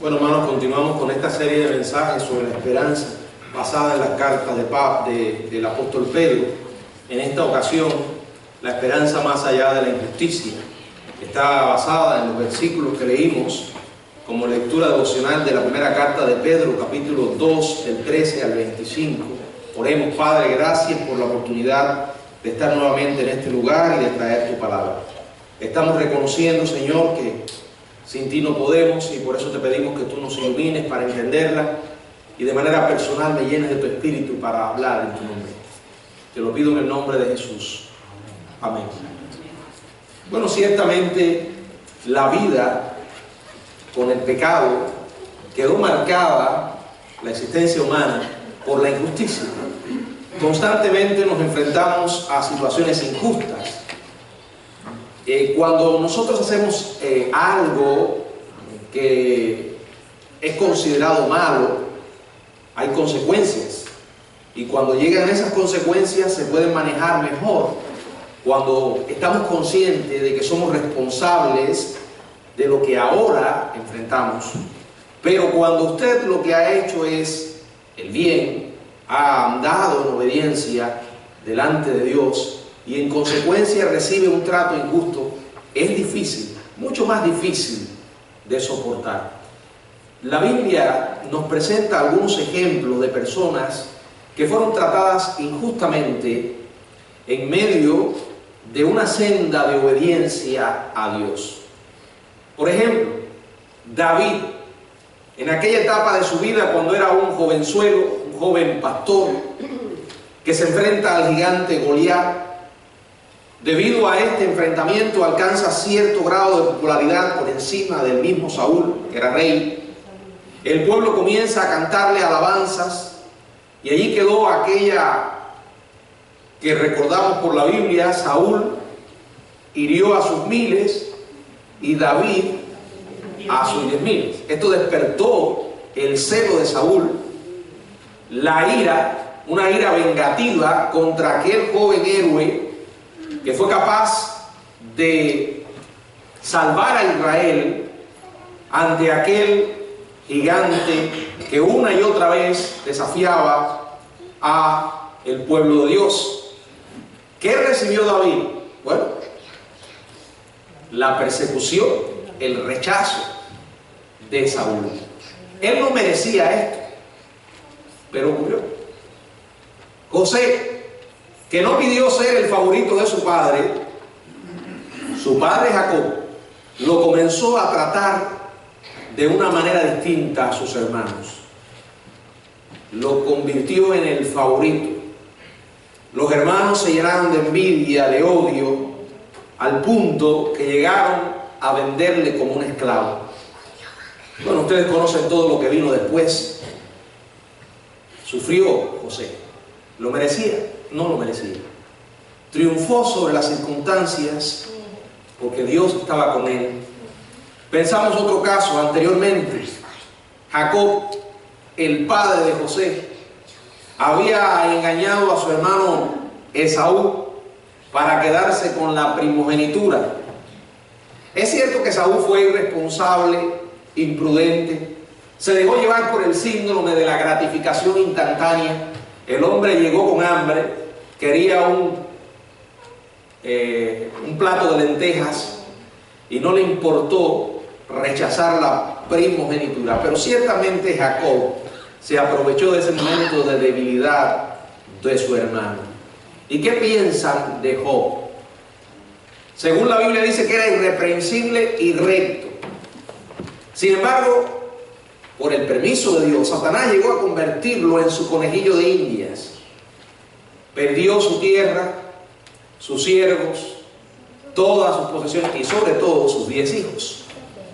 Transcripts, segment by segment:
Bueno, hermanos, continuamos con esta serie de mensajes sobre la esperanza basada en las cartas del apóstol Pedro. En esta ocasión, la esperanza más allá de la injusticia está basada en los versículos que leímos como lectura devocional de la primera carta de Pedro, capítulo 2, del 13 al 25. Oremos. Padre, gracias por la oportunidad de estar nuevamente en este lugar y de traer tu palabra. Estamos reconociendo, Señor, que sin ti no podemos, y por eso te pedimos que tú nos ilumines para entenderla y de manera personal me llenes de tu espíritu para hablar en tu nombre. Te lo pido en el nombre de Jesús. Amén. Bueno, ciertamente la vida con el pecado quedó marcada, la existencia humana, por la injusticia. Constantemente nos enfrentamos a situaciones injustas. Cuando nosotros hacemos algo que es considerado malo, hay consecuencias. Y cuando llegan esas consecuencias se pueden manejar mejor cuando estamos conscientes de que somos responsables de lo que ahora enfrentamos. Pero cuando usted lo que ha hecho es el bien, ha andado en obediencia delante de Dios, y en consecuencia recibe un trato injusto, es difícil, mucho más difícil de soportar. La Biblia nos presenta algunos ejemplos de personas que fueron tratadas injustamente en medio de una senda de obediencia a Dios. Por ejemplo, David, en aquella etapa de su vida cuando era un jovenzuelo, un joven pastor, que se enfrenta al gigante Goliat. Debido a este enfrentamiento alcanza cierto grado de popularidad por encima del mismo Saúl, que era rey. El pueblo comienza a cantarle alabanzas y allí quedó aquella que recordamos por la Biblia: Saúl hirió a sus miles y David a sus 10,000. Esto despertó el celo de Saúl, la ira, una ira vengativa contra aquel joven héroe que fue capaz de salvar a Israel ante aquel gigante que una y otra vez desafiaba a el pueblo de Dios. ¿Qué recibió David? Bueno, la persecución, el rechazo de Saúl. Él no merecía esto, pero ocurrió. José, que no pidió ser el favorito de su padre Jacob, lo comenzó a tratar de una manera distinta a sus hermanos. Lo convirtió en el favorito. Los hermanos se llenaron de envidia, de odio, al punto que llegaron a venderle como un esclavo. Bueno, ustedes conocen todo lo que vino después. Sufrió José. ¿Lo merecía? No lo merecía. Triunfó sobre las circunstancias porque Dios estaba con él. Pensamos otro caso anteriormente. Jacob, el padre de José, había engañado a su hermano Esaú para quedarse con la primogenitura. Es cierto que Esaú fue irresponsable, imprudente, se dejó llevar por el síndrome de la gratificación instantánea. El hombre llegó con hambre, quería un plato de lentejas y no le importó rechazar la primogenitura. Pero ciertamente Jacob se aprovechó de ese momento de debilidad de su hermano. ¿Y qué piensan de Job? Según la Biblia dice que era irreprensible y recto. Sin embargo, por el permiso de Dios, Satanás llegó a convertirlo en su conejillo de indias. Perdió su tierra, sus siervos, todas sus posesiones y sobre todo sus 10 hijos.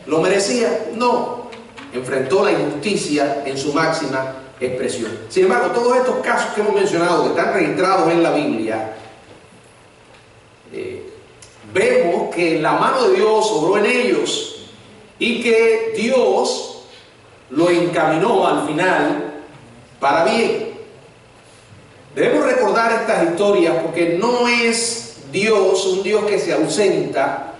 ¿Lo merecía? No. Enfrentó la injusticia en su máxima expresión. Sin embargo, todos estos casos que hemos mencionado, que están registrados en la Biblia, vemos que la mano de Dios obró en ellos y que Dios lo encaminó al final para bien. Debemos recordar estas historias porque no es Dios un Dios que se ausenta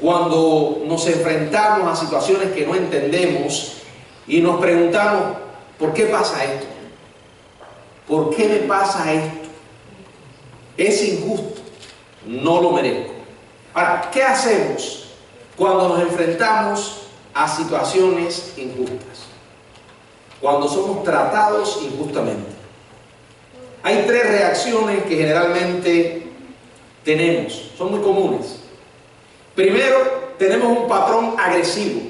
cuando nos enfrentamos a situaciones que no entendemos y nos preguntamos, ¿por qué pasa esto? ¿Por qué me pasa esto? Es injusto, no lo merezco. Ahora, ¿qué hacemos cuando nos enfrentamos a situaciones injustas? Cuando somos tratados injustamente. Hay tres reacciones que generalmente tenemos, son muy comunes. Primero, tenemos un patrón agresivo.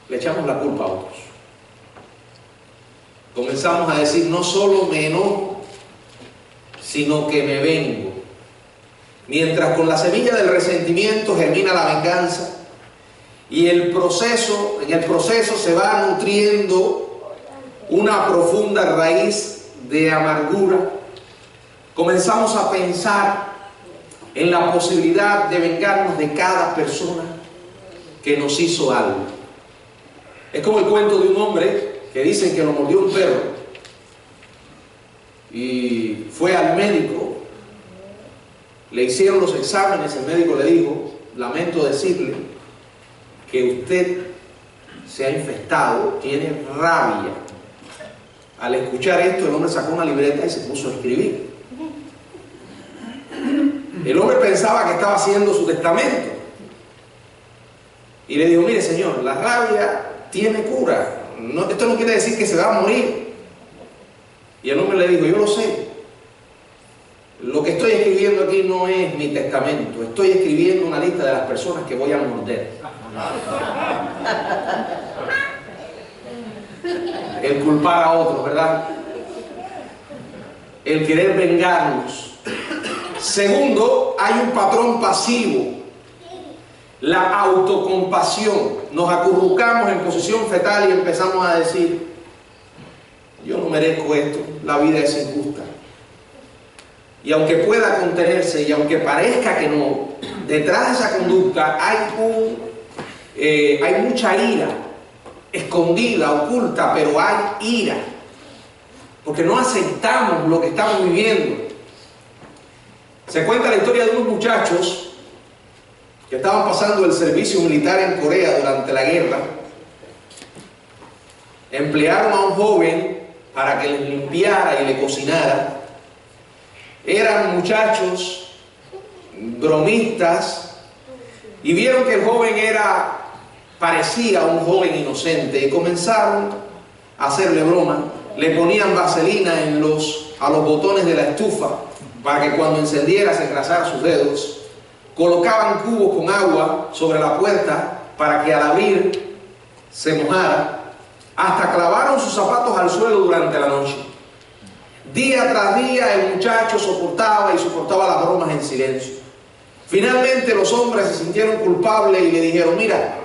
Le echamos la culpa a otros. Comenzamos a decir, no solo me enojo, sino que me vengo. Mientras con la semilla del resentimiento germina la venganza, y en el proceso se va nutriendo una profunda raíz de amargura, comenzamos a pensar en la posibilidad de vengarnos de cada persona que nos hizo algo. Es como el cuento de un hombre que dicen que lo mordió un perro y fue al médico, le hicieron los exámenes, el médico le dijo, lamento decirle que usted se ha infectado, tiene rabia. Al escuchar esto, el hombre sacó una libreta y se puso a escribir. El hombre pensaba que estaba haciendo su testamento y le dijo, mire señor, la rabia tiene cura, esto no quiere decir que se va a morir. Y el hombre le dijo, yo lo sé, lo que estoy escribiendo aquí no es mi testamento, estoy escribiendo una lista de las personas que voy a morder. El culpar a otros, ¿verdad? El querer vengarnos. Segundo, hay un patrón pasivo, la autocompasión. Nos acurrucamos en posición fetal y empezamos a decir, yo no merezco esto, la vida es injusta. Y aunque pueda contenerse y aunque parezca que no, detrás de esa conducta hay mucha ira, escondida, oculta, pero hay ira, porque no aceptamos lo que estamos viviendo. Se cuenta la historia de unos muchachos que estaban pasando el servicio militar en Corea durante la guerra. Emplearon a un joven para que les limpiara y le cocinara. Eran muchachos bromistas y vieron que el joven parecía un joven inocente y comenzaron a hacerle broma. Le ponían vaselina a los botones de la estufa para que cuando encendiera se engrasara sus dedos. Colocaban cubos con agua sobre la puerta para que al abrir se mojara. Hasta clavaron sus zapatos al suelo durante la noche. Día tras día el muchacho soportaba las bromas en silencio. Finalmente los hombres se sintieron culpables y le dijeron, mira,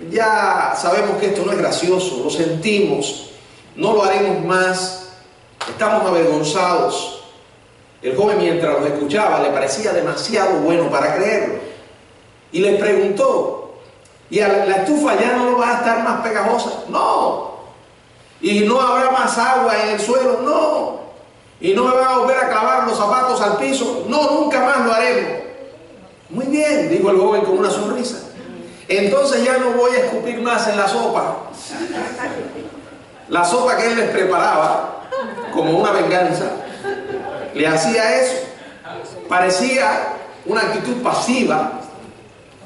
ya sabemos que esto no es gracioso, lo sentimos, no lo haremos más, estamos avergonzados. El joven, mientras los escuchaba, le parecía demasiado bueno para creerlo y les preguntó, ¿y la estufa ya no va a estar más pegajosa? No. ¿Y no habrá más agua en el suelo? No. ¿Y no me van a volver a clavar los zapatos al piso? No, nunca más lo haremos. Muy bien, dijo el joven con una sonrisa. Entonces ya no voy a escupir más en la sopa. La sopa que él les preparaba, como una venganza, le hacía eso. Parecía una actitud pasiva,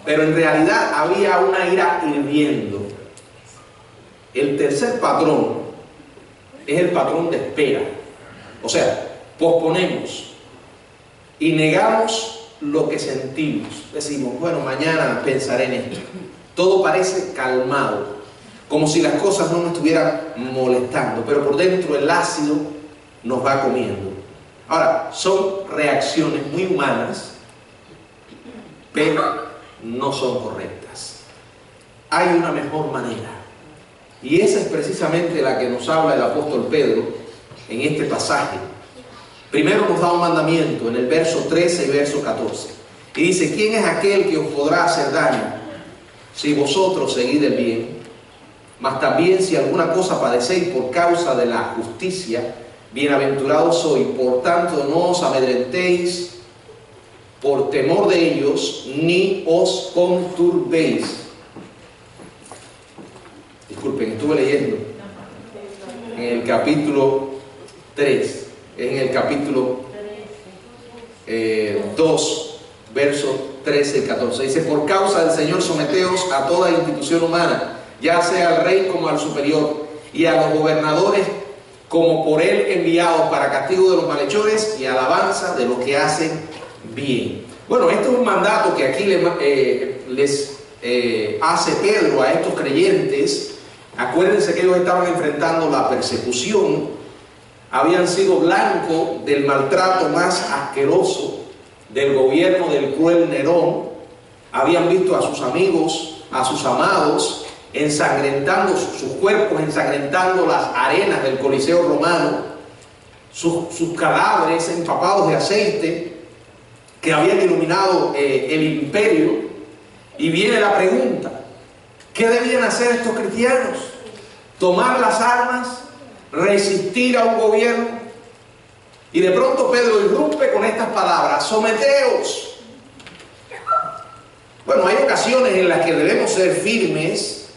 pero en realidad había una ira hirviendo. El tercer patrón es el patrón de espera. O sea, posponemos y negamos lo que sentimos. Decimos, bueno, mañana pensaré en esto. Todo parece calmado, como si las cosas no nos estuvieran molestando, pero por dentro el ácido nos va comiendo. Ahora, son reacciones muy humanas, pero no son correctas. Hay una mejor manera, y esa es precisamente la que nos habla el apóstol Pedro en este pasaje. Primero nos da un mandamiento en el verso 13 y verso 14, y dice, ¿quién es aquel que os podrá hacer daño si vosotros seguid el bien? Mas también si alguna cosa padecéis por causa de la justicia, bienaventurados sois. Por tanto, no os amedrentéis por temor de ellos, ni os conturbéis. disculpen, estuve leyendo en el capítulo 3, en el capítulo 2, versos 13 y 14. Dice: por causa del Señor, someteos a toda institución humana, ya sea al rey como al superior, y a los gobernadores como por él enviados, para castigo de los malhechores y alabanza de los que hacen bien. Bueno, esto es un mandato que aquí les hace Pedro a estos creyentes. Acuérdense que ellos estaban enfrentando la persecución, habían sido blanco del maltrato más asqueroso del gobierno del cruel Nerón, habían visto a sus amigos, a sus amados, ensangrentando sus cuerpos, ensangrentando las arenas del Coliseo romano, sus cadáveres empapados de aceite que habían iluminado el imperio. Y viene la pregunta: ¿qué debían hacer estos cristianos? ¿Tomar las armas? ¿Resistir a un gobierno? Y de pronto Pedro irrumpe con estas palabras: someteos. Bueno, hay ocasiones en las que debemos ser firmes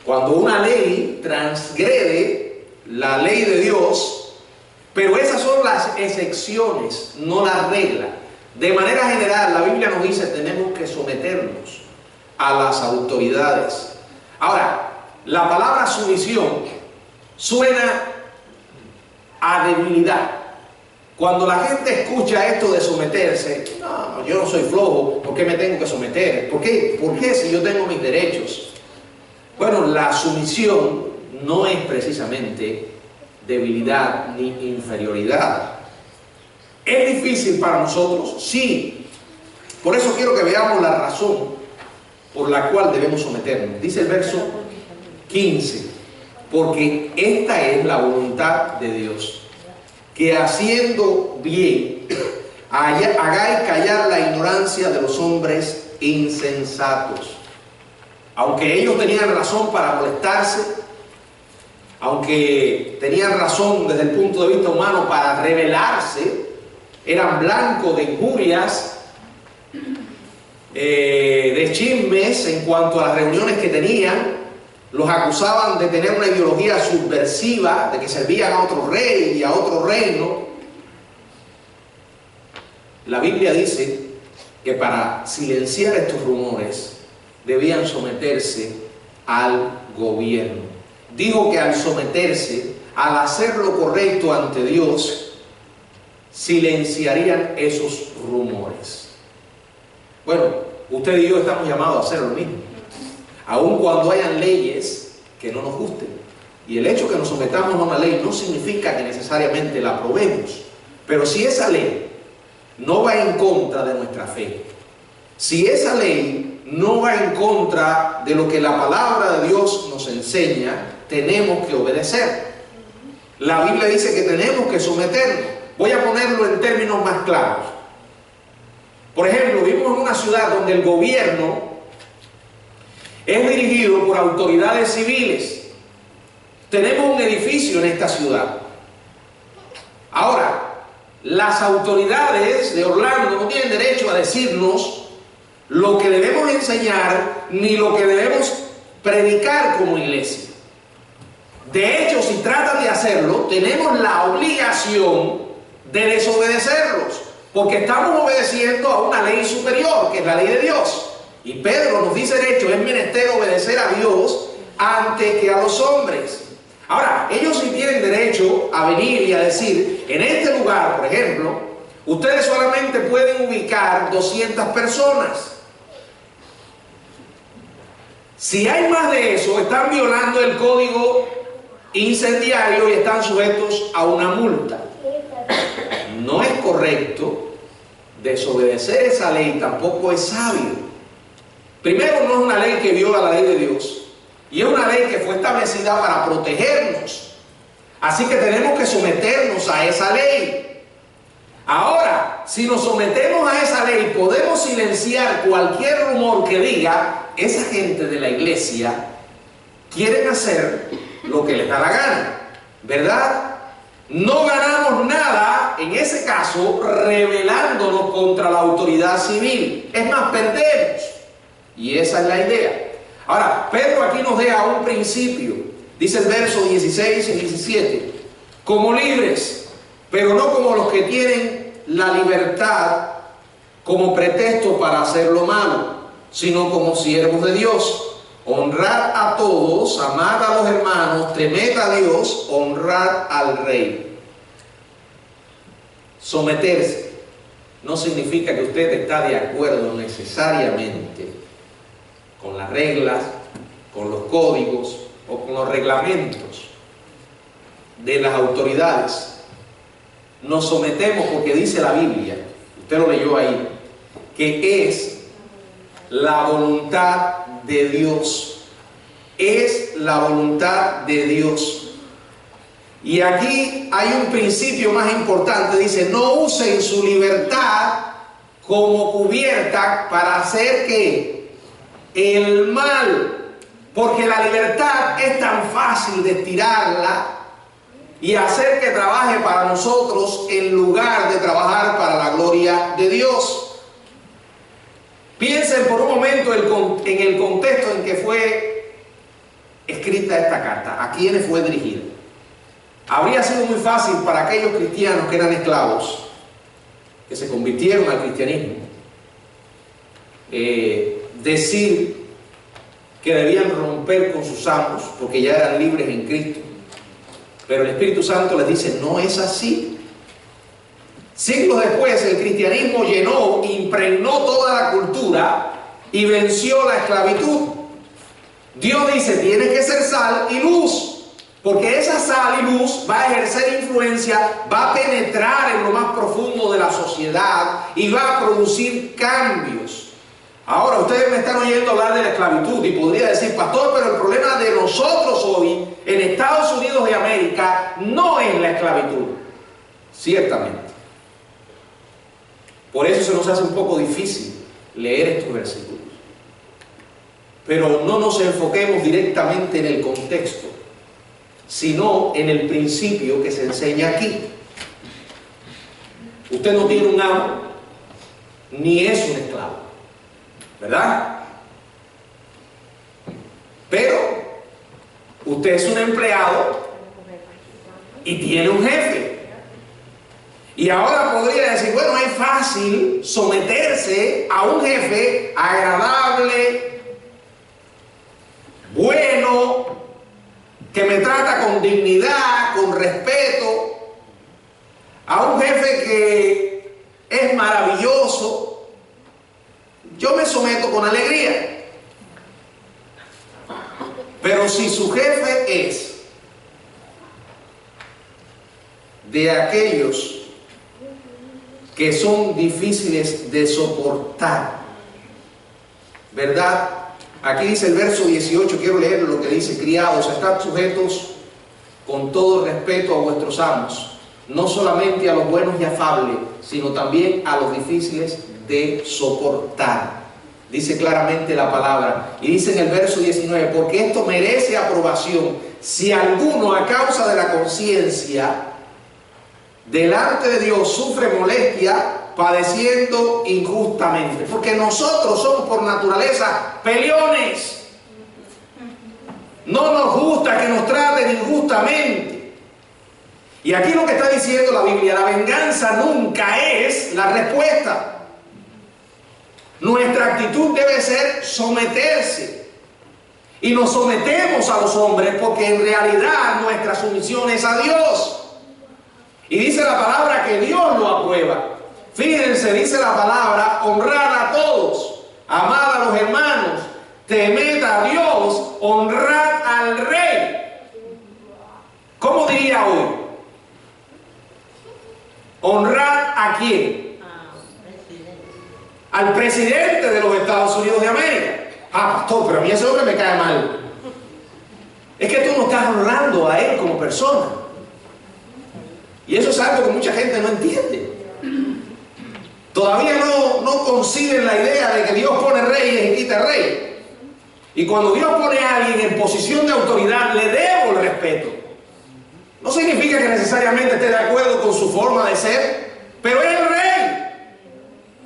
cuando una ley transgrede la ley de Dios, pero esas son las excepciones, no la regla. De manera general, la Biblia nos dice: tenemos que someternos a las autoridades. Ahora, la palabra sumisión suena a debilidad. Cuando la gente escucha esto de someterse: no, yo no soy flojo, ¿por qué me tengo que someter? ¿Por qué? ¿Por qué si yo tengo mis derechos? Bueno, la sumisión no es precisamente debilidad ni inferioridad. ¿Es difícil para nosotros? Sí. Por eso quiero que veamos la razón por la cual debemos someternos. Dice el verso 15: porque esta es la voluntad de Dios, que haciendo bien hagáis callar la ignorancia de los hombres insensatos. Aunque ellos tenían razón para molestarse, aunque tenían razón desde el punto de vista humano para rebelarse, eran blancos de injurias, de chismes en cuanto a las reuniones que tenían. Los acusaban de tener una ideología subversiva, de que servían a otro rey y a otro reino. La Biblia dice que para silenciar estos rumores debían someterse al gobierno. Digo que al someterse, al hacer lo correcto ante Dios, silenciarían esos rumores. Bueno, usted y yo estamos llamados a hacer lo mismo, aun cuando hayan leyes que no nos gusten. Y el hecho que nos sometamos a una ley no significa que necesariamente la aprobemos, pero si esa ley no va en contra de nuestra fe, si esa ley no va en contra de lo que la palabra de Dios nos enseña, tenemos que obedecer. La Biblia dice que tenemos que someternos. Voy a ponerlo en términos más claros. Por ejemplo, vivimos en una ciudad donde el gobierno es dirigido por autoridades civiles. Tenemos un edificio en esta ciudad. Ahora, las autoridades de Orlando no tienen derecho a decirnos lo que debemos enseñar ni lo que debemos predicar como iglesia. De hecho, si tratan de hacerlo, tenemos la obligación de desobedecerlos, porque estamos obedeciendo a una ley superior, que es la ley de Dios. Y Pedro nos dice, de hecho, es menester obedecer a Dios antes que a los hombres. Ahora, ellos sí tienen derecho a venir y a decir: en este lugar, por ejemplo, ustedes solamente pueden ubicar 200 personas. Si hay más de eso, están violando el código incendiario y están sujetos a una multa. No es correcto desobedecer esa ley, tampoco es sabio. Primero, no es una ley que viola la ley de Dios, y es una ley que fue establecida para protegernos. Así que tenemos que someternos a esa ley. Ahora, si nos sometemos a esa ley, podemos silenciar cualquier rumor que diga: esa gente de la iglesia quieren hacer lo que les da la gana, ¿verdad? No ganamos nada en ese caso rebelándonos contra la autoridad civil. Es más, perdemos. Y esa es la idea. Ahora, Pedro aquí nos deja un principio. Dice el verso 16 y 17. Como libres, pero no como los que tienen la libertad como pretexto para hacer lo malo, sino como siervos de Dios. Honrad a todos, amad a los hermanos, temed a Dios, honrad al rey. Someterse no significa que usted está de acuerdo necesariamente con las reglas, con los códigos o con los reglamentos de las autoridades. Nos sometemos porque dice la Biblia, usted lo leyó ahí, que es la voluntad de Dios. Es la voluntad de Dios. Y aquí hay un principio más importante. Dice, no usen su libertad como cubierta para hacer ¿qué? El mal. Porque la libertad es tan fácil de estirarla y hacer que trabaje para nosotros en lugar de trabajar para la gloria de Dios. Piensen por un momento en el contexto en que fue escrita esta carta. ¿A quiénes fue dirigida? Habría sido muy fácil para aquellos cristianos que eran esclavos, que se convirtieron al cristianismo, decir que debían romper con sus amos porque ya eran libres en Cristo. Pero el Espíritu Santo les dice, no es así. Siglos después el cristianismo llenó, impregnó toda la cultura y venció la esclavitud. Dios dice, tienes que ser sal y luz, porque esa sal y luz va a ejercer influencia, va a penetrar en lo más profundo de la sociedad y va a producir cambios. Ahora, ustedes me están oyendo hablar de la esclavitud y podría decir, pastor, pero el problema de nosotros hoy en Estados Unidos de América no es la esclavitud. Ciertamente. Por eso se nos hace un poco difícil leer estos versículos. Pero no nos enfoquemos directamente en el contexto, sino en el principio que se enseña aquí. Usted no tiene un amo, ni es un esclavo, ¿verdad? Pero usted es un empleado y tiene un jefe. Y ahora podría decir, bueno, es fácil someterse a un jefe agradable, bueno, que me trata con dignidad, con respeto, a un jefe que es maravilloso. Yo me someto con alegría. Pero si su jefe es de aquellos que son difíciles de soportar, ¿verdad? Aquí dice el verso 18, quiero leer lo que dice: criados, estad sujetos con todo respeto a vuestros amos, no solamente a los buenos y afables, sino también a los difíciles de soportar. Dice claramente la palabra, y dice en el verso 19, porque esto merece aprobación, si alguno a causa de la conciencia delante de Dios sufre molestia, padeciendo injustamente. Porque nosotros somos por naturaleza peleones. No nos gusta que nos traten injustamente. Y aquí lo que está diciendo la Biblia, la venganza nunca es la respuesta. Nuestra actitud debe ser someterse. Y nos sometemos a los hombres porque en realidad nuestra sumisión es a Dios. Y dice la palabra que Dios lo aprueba. Fíjense, dice la palabra, honrad a todos, amad a los hermanos, temed a Dios, honrad al rey. ¿Cómo diría hoy? ¿Honrad a quién? Al presidente de los Estados Unidos de América. Ah, pastor, pero a mí ese hombre me cae mal. Es que tú no estás honrando a él como persona. Y eso es algo que mucha gente no entiende. Todavía no conciben la idea de que Dios pone reyes y quita reyes. Y cuando Dios pone a alguien en posición de autoridad, le debo el respeto. No significa que necesariamente esté de acuerdo con su forma de ser, pero es el rey.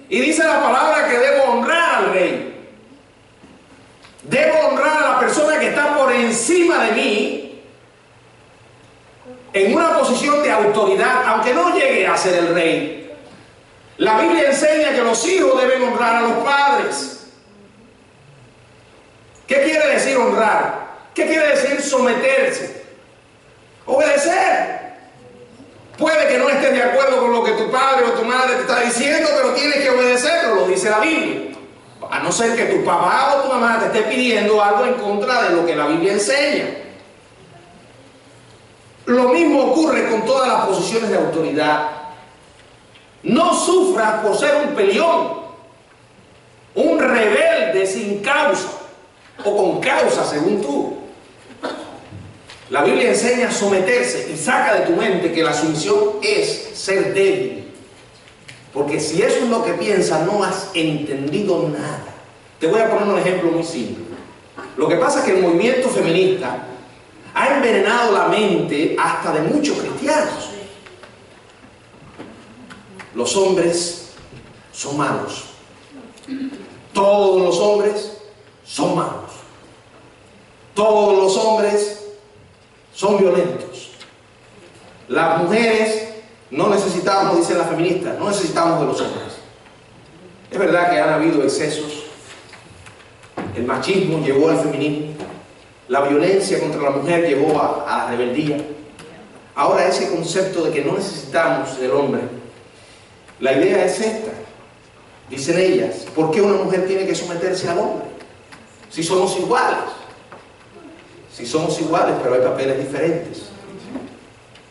Y dice la palabra que debo honrar al rey. Debo honrar a la persona que está por encima de mí en una posición de autoridad, aunque no llegue a ser el rey. La Biblia enseña que los hijos deben honrar a los padres. ¿Qué quiere decir honrar? ¿Qué quiere decir someterse? Obedecer. Puede que no estés de acuerdo con lo que tu padre o tu madre te está diciendo, pero tienes que obedecerlo, lo dice la Biblia. A no ser que tu papá o tu mamá te esté pidiendo algo en contra de lo que la Biblia enseña. Lo mismo ocurre con todas las posiciones de autoridad. No sufras por ser un peleón, un rebelde sin causa o con causa según tú. La Biblia enseña a someterse y saca de tu mente que la sumisión es ser débil. Porque si eso es lo que piensas, no has entendido nada. Te voy a poner un ejemplo muy simple. Lo que pasa es que el movimiento feminista ha envenenado la mente hasta de muchos cristianos. Los hombres son malos. Todos los hombres son malos. Todos los hombres son violentos. Las mujeres no necesitamos, dicen las feministas, no necesitamos de los hombres. Es verdad que han habido excesos. El machismo llevó al feminismo. La violencia contra la mujer llevó a la rebeldía. Ahora ese concepto de que no necesitamos del hombre, la idea es esta. Dicen ellas, ¿por qué una mujer tiene que someterse al hombre? Si somos iguales. Si somos iguales, pero hay papeles diferentes.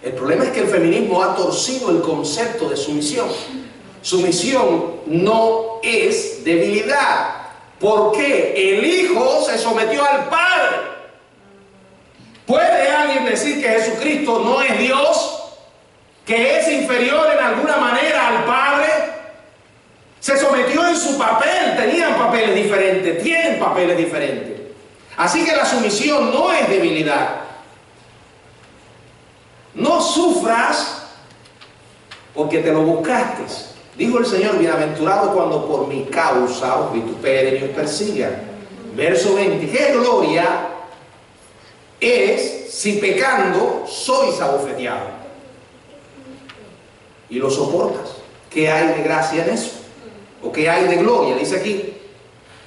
El problema es que el feminismo ha torcido el concepto de sumisión. Sumisión no es debilidad. ¿Por qué? El hijo se sometió al padre. ¿Puede alguien decir que Jesucristo no es Dios? ¿Que es inferior en alguna manera al padre? Se sometió en su papel. Tenían papeles diferentes. Tienen papeles diferentes. Así que la sumisión no es debilidad. No sufras porque te lo buscaste. Dijo el Señor, bienaventurado cuando por mi causa os vituperen y os persigan. Verso 20. ¿Qué gloria es si pecando sois abofeteados? Y lo soportas. ¿Qué hay de gracia en eso? ¿O qué hay de gloria? Dice aquí.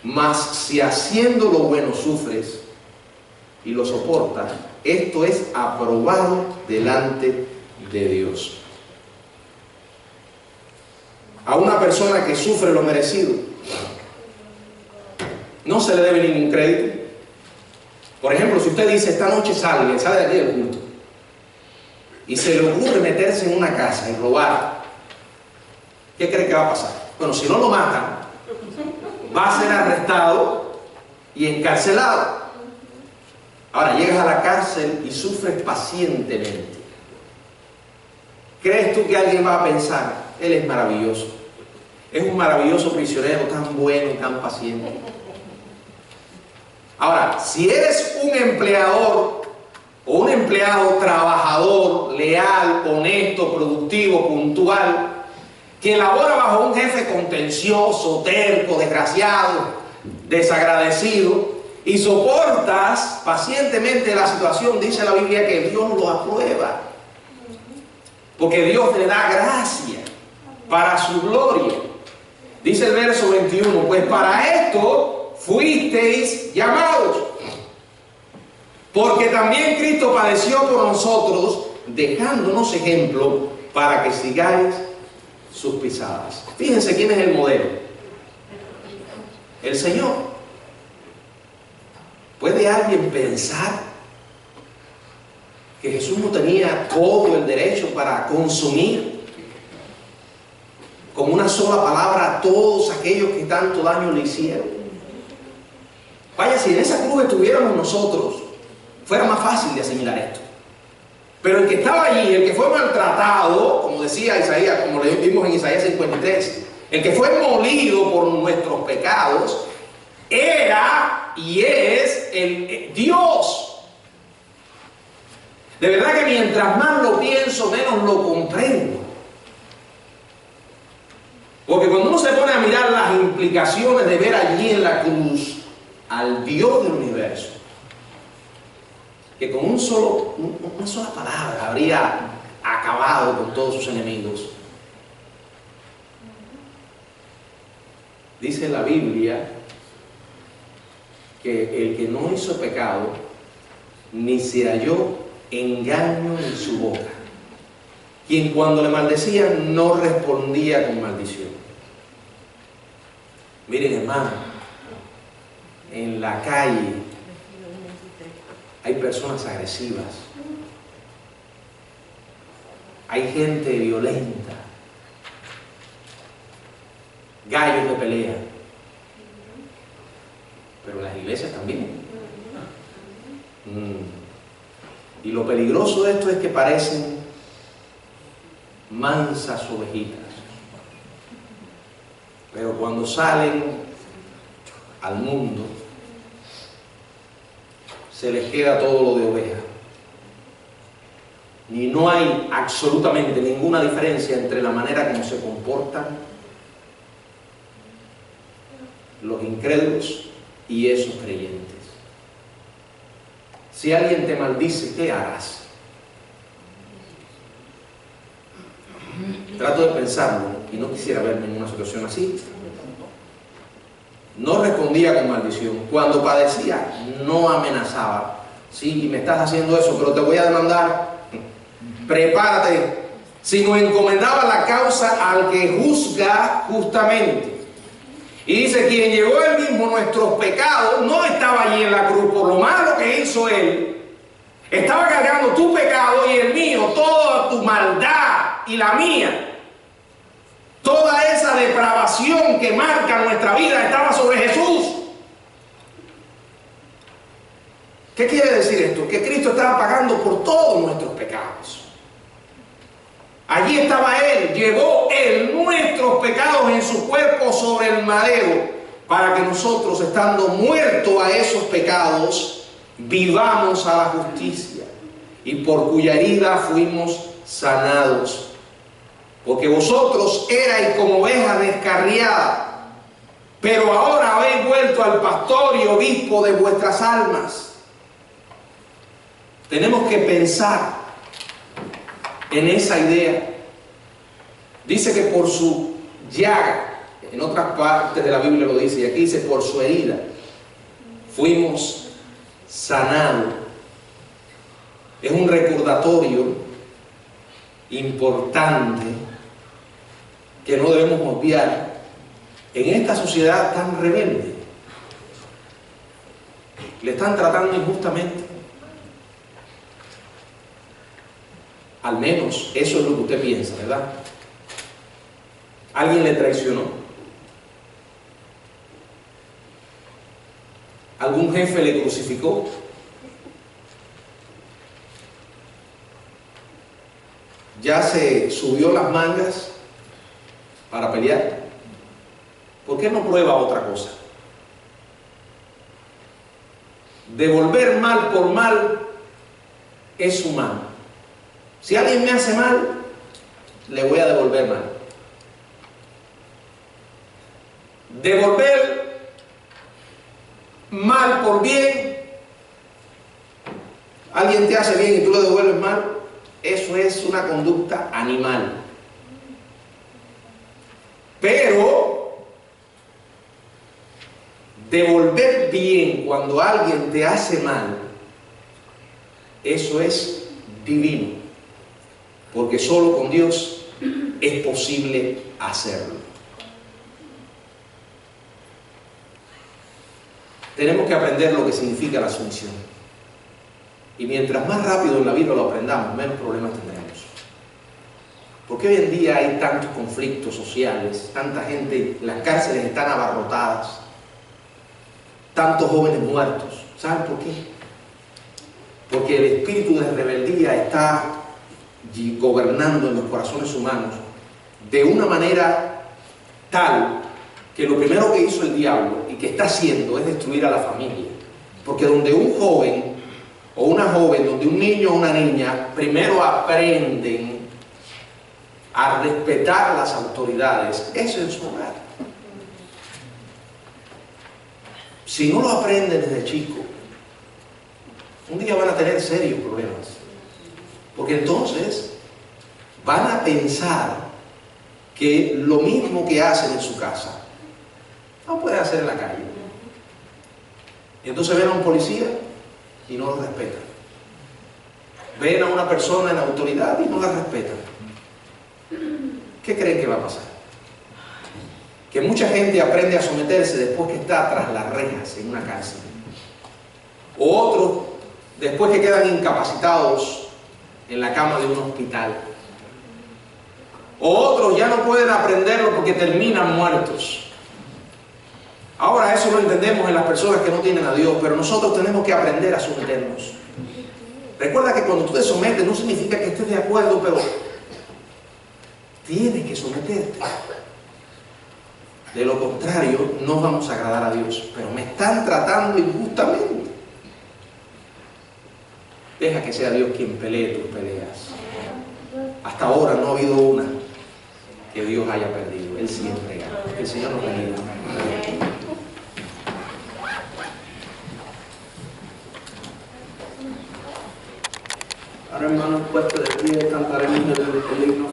Mas si haciendo lo bueno sufres y lo soportas, esto es aprobado delante de Dios. A una persona que sufre lo merecido no se le debe ningún crédito. Por ejemplo, si usted dice esta noche sale de aquí del culto y se le ocurre meterse en una casa y robar, ¿qué cree que va a pasar? Bueno, si no lo matan, va a ser arrestado y encarcelado. Ahora llegas a la cárcel y sufres pacientemente. ¿Crees tú que alguien va a pensar, él es maravilloso? Es un maravilloso prisionero, tan bueno y tan paciente. Ahora, si eres un empleador o un empleado trabajador, leal, honesto, productivo, puntual, que labora bajo un jefe contencioso, terco, desgraciado, desagradecido, y soportas pacientemente la situación, dice la Biblia que Dios lo aprueba. Porque Dios le da gracia para su gloria. Dice el verso 21, pues para esto fuisteis llamados. Porque también Cristo padeció por nosotros, dejándonos ejemplo para que sigáis sus pisadas. Fíjense quién es el modelo. El Señor. ¿Puede alguien pensar que Jesús no tenía todo el derecho para consumir con una sola palabra a todos aquellos que tanto daño le hicieron? Vaya, si en esa cruz estuviéramos nosotros, fuera más fácil de asimilar esto. Pero el que estaba allí, el que fue maltratado, como decía Isaías, como le vimos en Isaías 53, el que fue molido por nuestros pecados, era y es el Dios. De verdad que mientras más lo pienso, menos lo comprendo. Porque cuando uno se pone a mirar las implicaciones de ver allí en la cruz al Dios del universo, que con una sola palabra habría acabado con todos sus enemigos. Dice la Biblia que el que no hizo pecado, ni se halló engaño en su boca, quien cuando le maldecían no respondía con maldición. Miren, hermano, en la calle hay personas agresivas, hay gente violenta, gallos de pelea, pero las iglesias también. Y lo peligroso de esto es que parecen mansas ovejitas, pero cuando salen al mundo se les queda todo lo de oveja, y no hay absolutamente ninguna diferencia entre la manera como se comportan los incrédulos y esos creyentes. Si alguien te maldice, ¿qué harás? Trato de pensarlo y no quisiera verme en una situación así. No respondía con maldición. Cuando padecía, no amenazaba. Sí, me estás haciendo eso, pero te voy a demandar. Prepárate. Sino encomendaba la causa al que juzga justamente. Y dice, quien llevó él mismo nuestros pecados, no estaba allí en la cruz por lo malo que hizo él. Estaba cargando tu pecado y el mío, toda tu maldad y la mía. Toda esa depravación que marca nuestra vida estaba sobre Jesús. ¿Qué quiere decir esto? Que Cristo estaba pagando por todos nuestros pecados. Allí estaba Él, llevó Él nuestros pecados en su cuerpo sobre el madero, para que nosotros, estando muertos a esos pecados, vivamos a la justicia, y por cuya herida fuimos sanados. Porque vosotros erais como ovejas descarriadas, pero ahora habéis vuelto al pastor y obispo de vuestras almas. Tenemos que pensar en esa idea. Dice que por su llaga, en otras partes de la Biblia lo dice, y aquí dice por su herida, fuimos sanados. Es un recordatorio importante que no debemos obviar en esta sociedad tan rebelde. Le están tratando injustamente. Al menos eso es lo que usted piensa, ¿verdad? Alguien le traicionó. Algún jefe le crucificó. Ya se subió las mangas para pelear. ¿Por qué no prueba otra cosa? Devolver mal por mal es humano. Si alguien me hace mal, le voy a devolver mal. Devolver mal por bien, alguien te hace bien y tú le devuelves mal, eso es una conducta animal. Pero devolver bien cuando alguien te hace mal, eso es divino. Porque solo con Dios es posible hacerlo. Tenemos que aprender lo que significa la sumisión. Y mientras más rápido en la vida lo aprendamos, menos problemas tendremos. Porque hoy en día hay tantos conflictos sociales, tanta gente, las cárceles están abarrotadas, tantos jóvenes muertos. ¿Saben por qué? Porque el espíritu de rebeldía está gobernando en los corazones humanos de una manera tal que lo primero que hizo el diablo y que está haciendo es destruir a la familia. Porque donde un joven o una joven, donde un niño o una niña primero aprenden a respetar las autoridades, eso es su hogar. si no lo aprenden desde chico, un día van a tener serios problemas. Porque entonces van a pensar que lo mismo que hacen en su casa, no pueden hacer en la calle. Y entonces ven a un policía y no lo respetan. Ven a una persona en autoridad y no la respetan. ¿Qué creen que va a pasar? Que mucha gente aprende a someterse después que está tras las rejas en una cárcel. O otros, después que quedan incapacitados en la cama de un hospital. O otros ya no pueden aprenderlo porque terminan muertos. Ahora eso lo entendemos en las personas que no tienen a Dios, pero nosotros tenemos que aprender a someternos. Recuerda que cuando tú te sometes no significa que estés de acuerdo, pero tienes que someterte. De lo contrario, no vamos a agradar a Dios. Pero me están tratando injustamente. Deja que sea Dios quien pelee tus peleas. Hasta ahora no ha habido una que Dios haya perdido. Él siempre gana. Que el Señor nos bendiga. Ahora, hermanos, puestos de pie, cantaremos el himno.